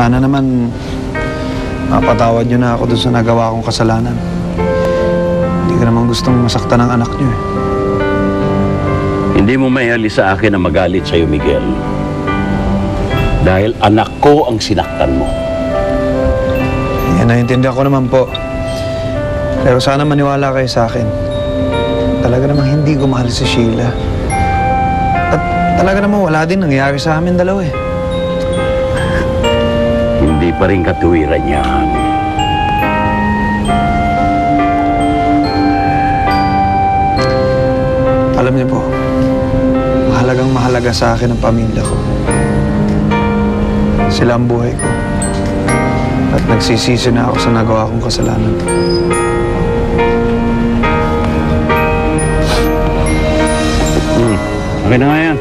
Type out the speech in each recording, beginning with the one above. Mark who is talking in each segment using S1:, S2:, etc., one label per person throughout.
S1: Sana naman mapatawad niyo na ako doon sa nagawa kong kasalanan. Hindi ko naman gustong masaktan ang anak niyo eh.
S2: Hindi mo maialis sa akin na magalit sa'yo, Miguel. Dahil anak ko ang sinaktan mo.
S1: Yan, naiintindihan ko naman po. Pero sana maniwala kayo sa akin. Talaga namang hindi ko mahal si Sheila. At talaga namang wala din nangyari sa amin dalawa eh.
S2: Hindi pa rin katuwiran yan.
S1: Alam niyo po, mahalagang mahalaga sa akin ang pamilya ko. Sila ang buhay ko. At nagsisisi na ako sa nagawa kong kasalanan.
S2: Okay na nga yan.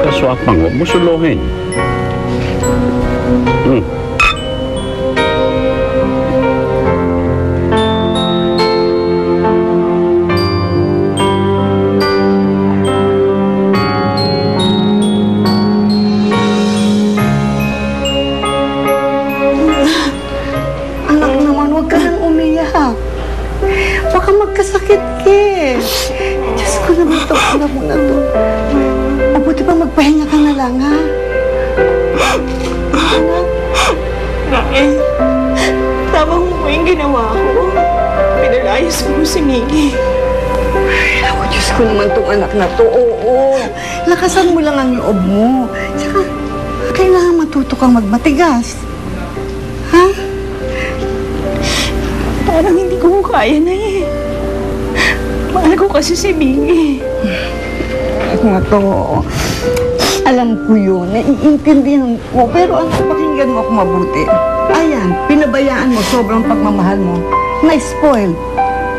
S2: Kaswapang, huwag mo suluhin.
S3: Anak naman, huwag ka nang umiyak. Baka magkasakit ka eh. Diyos ko naman ito, anak mo na to. Mabuti pa magpahinga ka na lang, ha?
S4: Nay, tama mo yung ginawa ko. Pinalayas mo si Miggy.
S3: Ay, ako, Diyos ko naman itong anak na to. Oo, lakasan mo lang ang loob mo. Tsaka, kailangan matuto kang magmatigas. Ha?
S4: Parang hindi ko kaya na eh. Mahal ko kasi si Miggy.
S3: Ako nga to. Alam ko yun, naiintindihan ko, pero ang pakinggan mo ako mabuti. Ayan, pinabayaan mo sobrang pagmamahal mo. Na-spoil.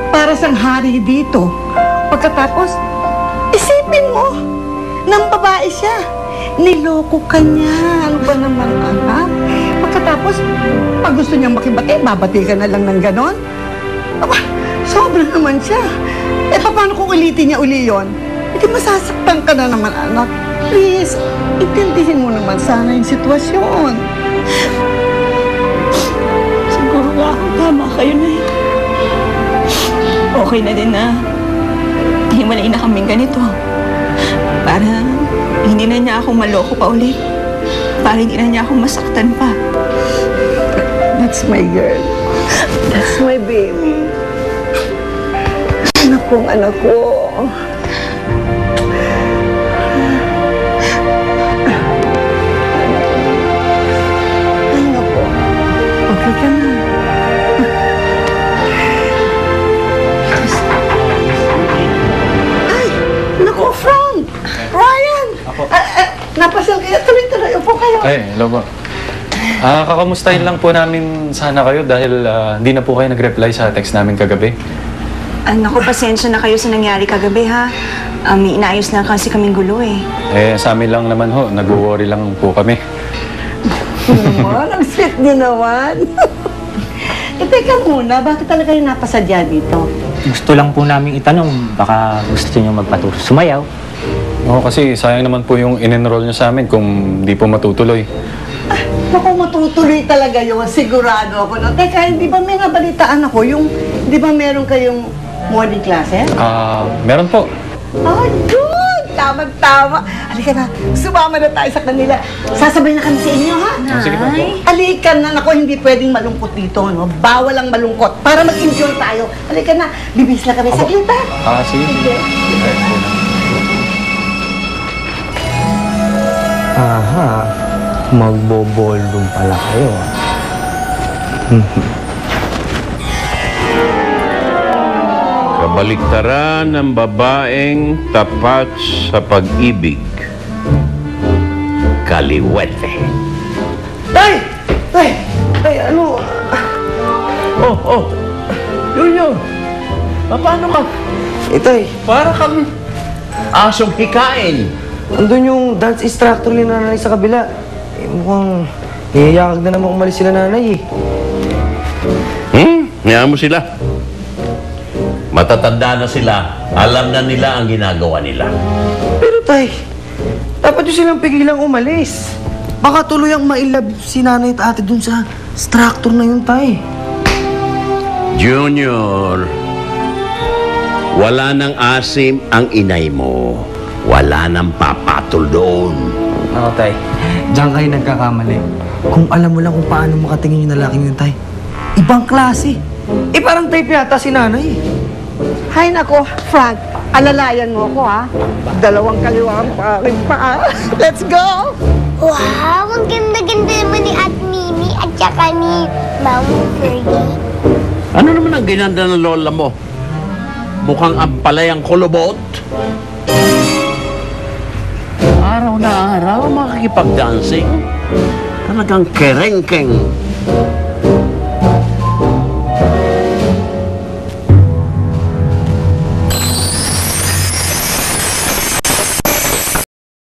S3: Para sang hari dito. Pagkatapos, isipin mo, nang babae siya. Niloko ka niya. Ano ba naman, anak? Pagkatapos, pag gusto niyang makibati, babati ka na lang ng ganon. Aba, sobra naman siya. Eh, paano kung ulitin niya uli yun? Hindi masasaktan ka na naman, anak. Please, intindihin mo naman sana yung sitwasyon.
S4: Siguro nga ako tama kayo na eh. Okay na din na hiwalay na kaming ganito. Para hindi na niya ako maloko pa ulit. Para hindi na niya ako masaktan pa.
S3: That's my girl. That's my baby. Anak kong anak ko. Anak ko. Okay ka na. Ay! Naku, Frank! Ryan! Napasal kayo. Tuloy-tuloy. Upo kayo.
S5: Ay, hello po. Kakamustahin lang po namin sana kayo dahil hindi na po kayo nag-reply sa text namin kagabi.
S6: Naku, pasensya na kayo sa nangyari kagabi, ha? May inayos na kasi kaming gulo, eh.
S5: Sa amin lang naman ho, nag-worry lang po kami.
S3: Naman, ang sweet niyo naman. Teka muna, bakit talaga yung napasadya dito?
S7: Gusto lang po namin itanong, baka gusto niyo magpaturo sumayaw.
S5: Oo, kasi sayang naman po yung in-enroll nyo sa amin kung di po matutuloy.
S3: Naku, matutuloy talaga yun. Sigurado ako. No? Teka, hindi ba may nabalitaan ako yung, di ba meron kayong morning classes?
S5: Meron po.
S3: Oh, good! Tama-tama. Halika na, sumama na tayo sa kanila. Sasabay na kami sa inyo, ha?
S5: Sige po.
S3: Halika na, naku, hindi pwedeng malungkot dito, no? Bawal ang malungkot para mag-enjoy tayo. Halika na, bibis na kami sa kita.
S5: Sige.
S7: Aha, magbo-ballroom pala kayo.
S2: Kabaliktaran ng babaeng tapat sa pag-ibig. Kaliwete.
S3: Tay! Tay! Tay, ano?
S2: Oh! Yun. Paano ka?
S8: Tay,
S2: Para kang asong hikain.
S8: andun yung dance instructor ni nanay sa kabila. Mukhang niyayakag na naman umalis sila nanay eh.
S2: Hayaan mo sila. Matatanda na sila. Alam na nila ang ginagawa nila.
S8: Pero tay, dapat yung silang pigilang umalis. Baka tuluyang mailab si nanay at ate dun sa structure na yun, tay.
S2: Junior, wala nang asim ang inay mo. Wala nang papatol doon.
S8: Oo, tay. Diyan kayo nagkakamali. Kung alam mo lang kung paano makatingin yung lalaking yun, tay. Ibang klase. Parang type yata si nanay.
S3: Hay nako, Frank, alalayan mo ako ha. Dalawang kaliwa ang paking paa. Let's go!
S9: Wow, ang ganda-ganda naman ni At Mimi at saka ni Mamo Fergie.
S2: Ano naman ang ginanda ng lola mo? Mukhang ampalay ang kulubot. Araw na araw makikipag-dancing. Talagang kerengkeng.